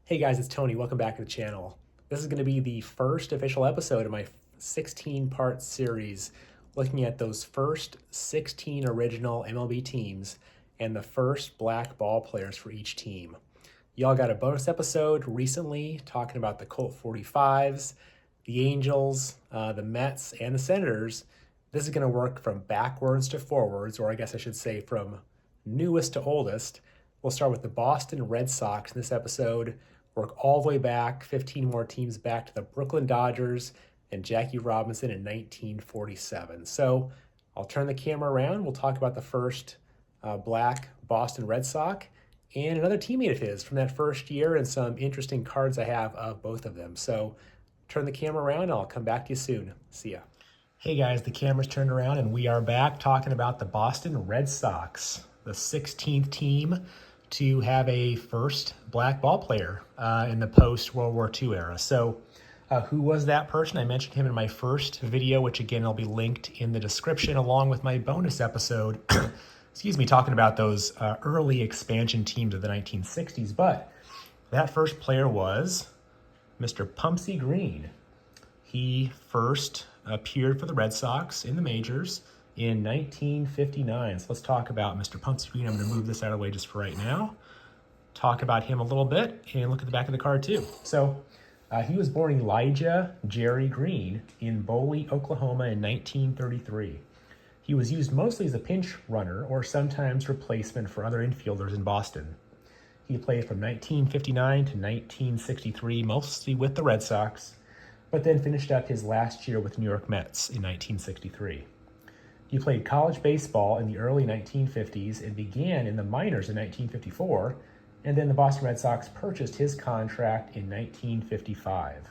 Hey guys, it's Tony. Welcome back to the channel. This is going to be the first official episode of my 16-part series looking at those first 16 original MLB teams and the first black ball players for each team. Y'all got a bonus episode recently talking about the Colt 45s, the Angels, the Mets, and the Senators. This is going to work from backwards to forwards, or I guess I should say from newest to oldest. We'll start with the Boston Red Sox in this episode, work all the way back, 15 more teams back to the Brooklyn Dodgers and Jackie Robinson in 1947. So I'll turn the camera around. We'll talk about the first black Boston Red Sox and another teammate of his from that first year and some interesting cards I have of both of them. So turn the camera around and I'll come back to you soon. See ya. Hey guys, the camera's turned around and we are back talking about the Boston Red Sox, the 16th team to have a first black ball player in the post-World War II era. So who was that person? I mentioned him in my first video, which again will be linked in the description along with my bonus episode, excuse me, talking about those early expansion teams of the 1960s. But that first player was Mr. Pumpsie Green. He first appeared for the Red Sox in the majors in 1959. So let's talk about Mr. Pumpsie Green. I'm going to move this out of the way just for right now. Talk about him a little bit and look at the back of the card too. So he was born Elijah Jerry Green in Boley, Oklahoma in 1933. He was used mostly as a pinch runner or sometimes replacement for other infielders in Boston. He played from 1959 to 1963, mostly with the Red Sox, but then finished up his last year with the New York Mets in 1963. He played college baseball in the early 1950s and began in the minors in 1954, and then the Boston Red Sox purchased his contract in 1955.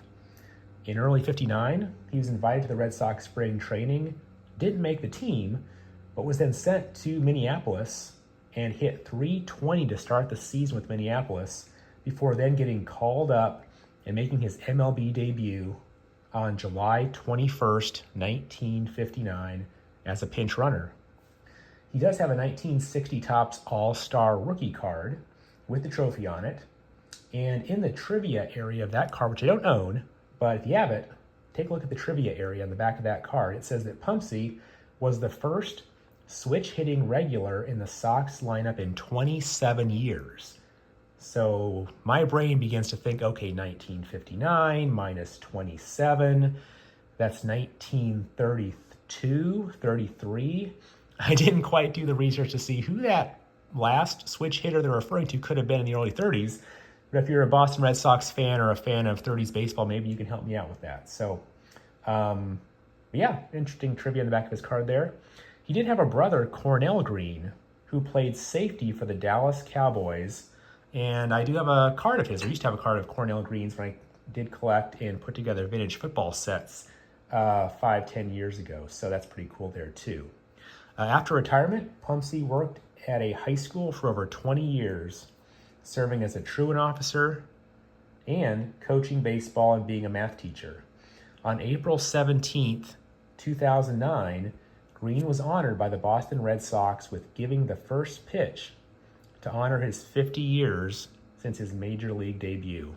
In early 59, he was invited to the Red Sox spring training, didn't make the team, but was then sent to Minneapolis and hit .320 to start the season with Minneapolis before then getting called up and making his MLB debut on July 21st, 1959, as a pinch runner. He does have a 1960 Topps All-Star rookie card with the trophy on it. And in the trivia area of that card, which I don't own, but if you have it, take a look at the trivia area on the back of that card. It says that Pumpsie was the first switch-hitting regular in the Sox lineup in 27 years. So my brain begins to think, okay, 1959 minus 27, that's 1932, 33. I didn't quite do the research to see who that last switch hitter they're referring to could have been in the early 30s. But if you're a Boston Red Sox fan or a fan of 30s baseball, maybe you can help me out with that. So, yeah, interesting trivia on the back of his card there. He did have a brother, Cornell Green, who played safety for the Dallas Cowboys. And I do have a card of his. I used to have a card of Cornell Green's when I did collect and put together vintage football sets 5-10 years ago. So that's pretty cool there too. After retirement, Pumpsie worked at a high school for over 20 years, serving as a truant officer and coaching baseball and being a math teacher. On April 17th, 2009, Green was honored by the Boston Red Sox with giving the first pitch to honor his 50 years since his major league debut.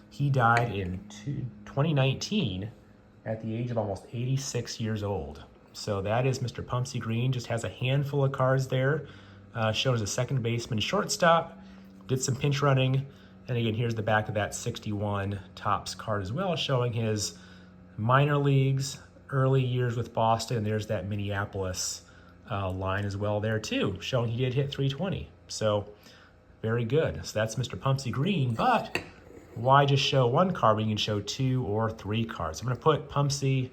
He died in 2019 at the age of almost 86 years old. So that is Mr. Pumpsie Green. Just has a handful of cards there. Shown as a second baseman, shortstop, did some pinch running. And again, here's the back of that 61 Topps card as well, showing his minor leagues, early years with Boston. And there's that Minneapolis line as well there too, showing he did hit .320. So very good. So that's Mr. Pumpsie Green, but why just show one card when you can show 2 or 3 cards? I'm going to put Pumpsie,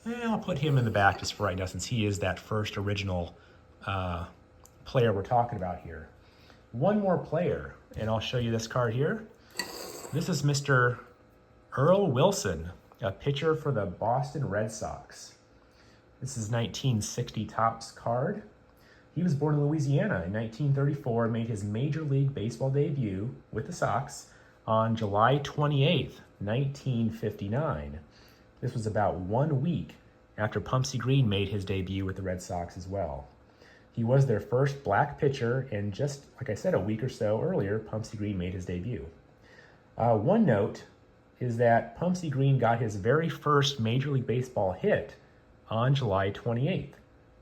I'll put him in the back just for right now since he is that first original player we're talking about here. One more player, and I'll show you this card here. This is Mr. Earl Wilson, a pitcher for the Boston Red Sox. This is 1960 Topps card. He was born in Louisiana in 1934 and made his Major League Baseball debut with the Sox on July 28th, 1959. This was about 1 week after Pumpsie Green made his debut with the Red Sox as well. He was their first black pitcher, and just like I said, a week or so earlier, Pumpsie Green made his debut. One note is that Pumpsie Green got his very first Major League Baseball hit on July 28th,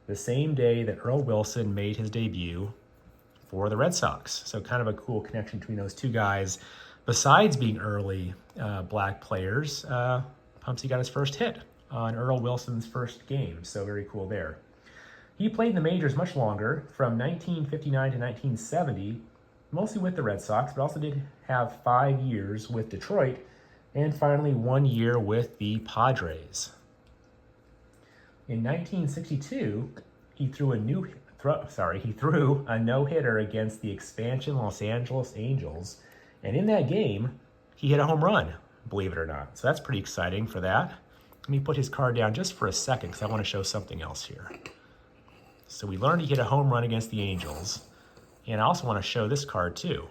the same day that Earl Wilson made his debut for the Red Sox. So kind of a cool connection between those two guys. Besides being early black players, Pumpsie got his first hit on Earl Wilson's first game, so very cool there. He played in the majors much longer, from 1959 to 1970, mostly with the Red Sox, but also did have 5 years with Detroit, and finally 1 year with the Padres. In 1962, he threw a no-hitter against the expansion Los Angeles Angels, and in that game, he hit a home run, believe it or not. So that's pretty exciting for that. Let me put his card down just for a second because I want to show something else here. So we learned he hit a home run against the Angels, and I also want to show this card too.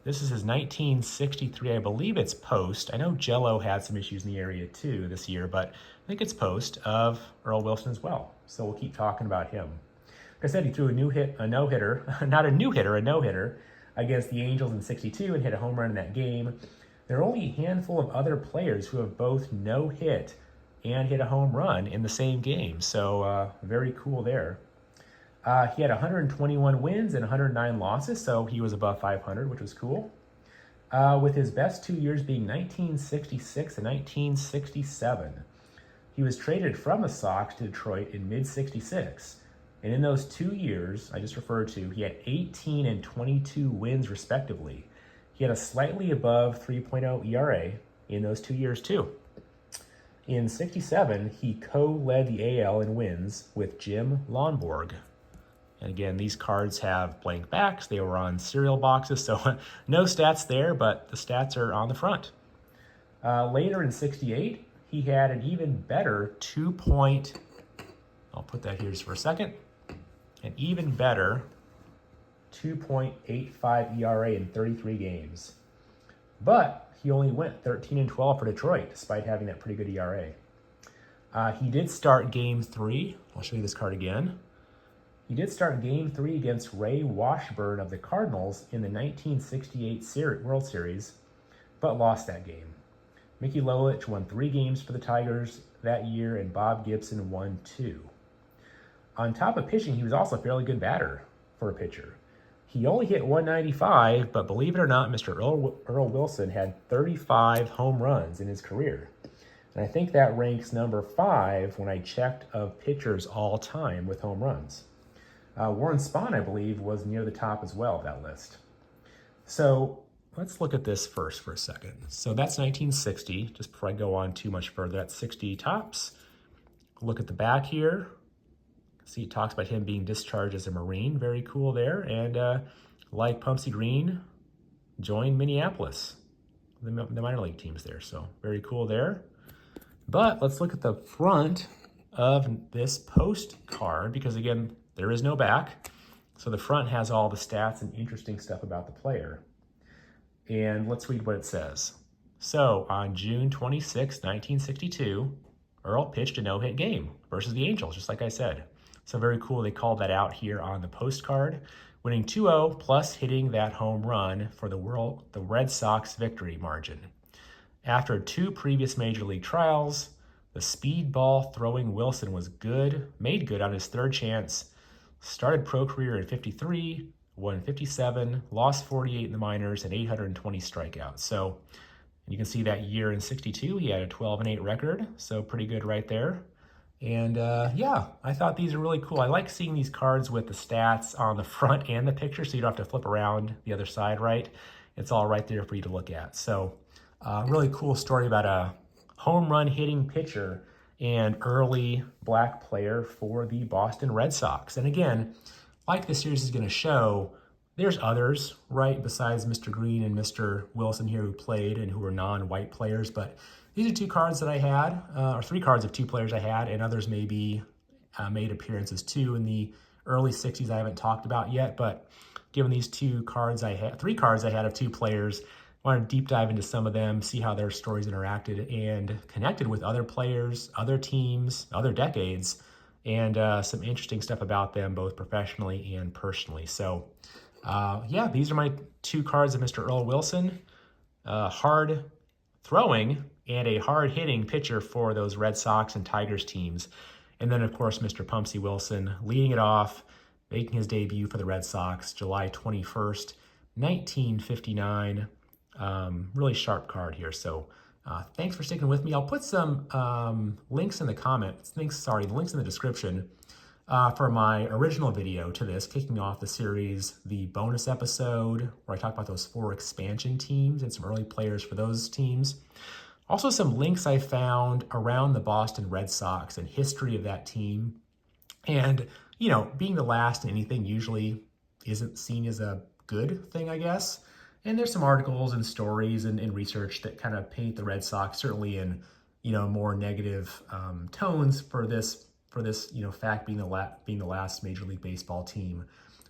This is his 1963, I believe it's post. I know Jello had some issues in the area too this year, but I think it's post of Earl Wilson as well. So we'll keep talking about him. Like I said, he threw a no-hitter against the Angels in 62 and hit a home run in that game. There are only a handful of other players who have both no-hit and hit a home run in the same game. So very cool there. He had 121 wins and 109 losses, so he was above 500, which was cool. With his best 2 years being 1966 and 1967. He was traded from the Sox to Detroit in mid-66. And in those 2 years I just referred to, he had 18 and 22 wins respectively. He had a slightly above 3.0 ERA in those 2 years too. In 67, he co-led the AL in wins with Jim Lonborg. And again, these cards have blank backs. They were on cereal boxes, so no stats there, but the stats are on the front. Later in 68, he had an even better I'll put that here just for a second, an even better 2.85 ERA in 33 games. But he only went 13 and 12 for Detroit, despite having that pretty good ERA. He did start Game 3. I'll show you this card again. He did start Game 3 against Ray Washburn of the Cardinals in the 1968 World Series, but lost that game. Mickey Lolich won 3 games for the Tigers that year, and Bob Gibson won 2. On top of pitching, he was also a fairly good batter for a pitcher. He only hit 195, but believe it or not, Mr. Earl Wilson had 35 home runs in his career. And I think that ranks number 5 when I checked of pitchers all time with home runs. Warren Spahn, I believe, was near the top as well of that list. So let's look at this first for a second. So that's 1960, just before I go on too much further. That's 60 tops. Look at the back here. See, it talks about him being discharged as a Marine. Very cool there. And like Pumpsie Green, joined Minneapolis, the minor league teams there. So very cool there. But let's look at the front of this postcard, because again, there is no back. So the front has all the stats and interesting stuff about the player. And let's read what it says. So on June 26, 1962, Earl pitched a no-hit game versus the Angels, just like I said. So very cool. They called that out here on the postcard, winning 2-0 plus hitting that home run for the Red Sox victory margin. After 2 previous major league trials, the speedball throwing Wilson was made good on his 3rd chance, started pro career in 53, won 57, lost 48 in the minors, and 820 strikeouts. So you can see that year in 62, he had a 12-8 record, so pretty good right there. And yeah, I thought these are really cool. I like seeing these cards with the stats on the front and the picture, so you don't have to flip around the other side, right? It's all right there for you to look at. So really cool story about a home run hitting pitcher and early black player for the Boston Red Sox. And again, like the series is going to show, there's others, right, besides Mr. Green and Mr. Wilson here who played and who were non-white players. But these are 2 cards that I had, or 3 cards of 2 players I had, and others maybe made appearances too in the early 60s I haven't talked about yet. But given these 3 cards I had of 2 players, I wanted to deep dive into some of them, see how their stories interacted and connected with other players, other teams, other decades, and some interesting stuff about them, both professionally and personally. So yeah, these are my 2 cards of Mr. Earl Wilson. hard throwing and a hard hitting pitcher for those Red Sox and Tigers teams. And then, of course, Mr. Pumpsie Wilson leading it off, making his debut for the Red Sox July 21st, 1959. Really sharp card here. So thanks for sticking with me. I'll put some links in the comments, the links in the description for my original video to this, kicking off the series, the bonus episode where I talk about those 4 expansion teams and some early players for those teams. Also some links I found around the Boston Red Sox and history of that team. And, you know, being the last in anything usually isn't seen as a good thing, I guess. And there's some articles and stories and research that kind of paint the Red Sox certainly in, you know, more negative tones for this, you know, fact being the last Major League Baseball team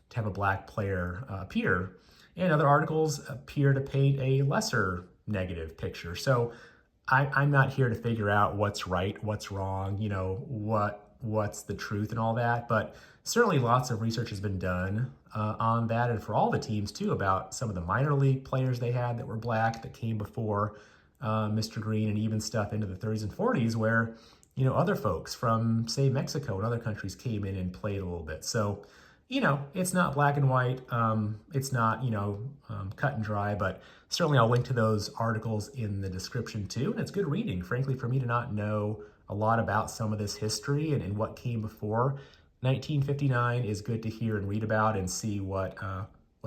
to have a black player appear. And other articles appear to paint a lesser negative picture. So I'm not here to figure out what's right, what's wrong, you know, what's the truth and all that, but certainly lots of research has been done on that, and for all the teams too, about some of the minor league players they had that were black that came before Mr. Green, and even stuff into the 30s and 40s where, you know, other folks from, say, Mexico and other countries came in and played a little bit. So, you know, it's not black and white. It's not, you know, cut and dry, but certainly I'll link to those articles in the description too. And it's good reading, frankly, for me to not know a lot about some of this history and what came before 1959 is good to hear and read about and see what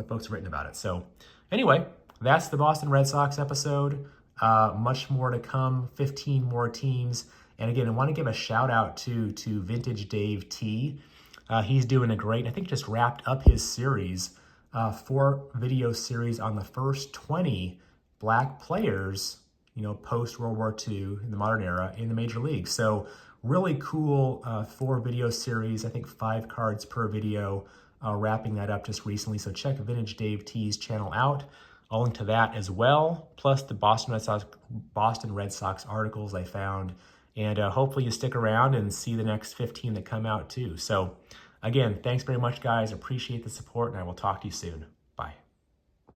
folks have written about it. So anyway, that's the Boston Red Sox episode. Much more to come, 15 more teams. And again, I want to give a shout out to Vintage Dave T. He's doing a great, I think just wrapped up his series, 4-video series on the first 20 black players, you know, post World War II in the modern era in the major leagues. So really cool 4-video series, I think 5 cards per video, wrapping that up just recently. So check Vintage Dave T's channel out. I'll link to that as well, plus the Boston Red Sox articles I found. And hopefully you stick around and see the next 15 that come out too. So again, thanks very much, guys. Appreciate the support, and I will talk to you soon.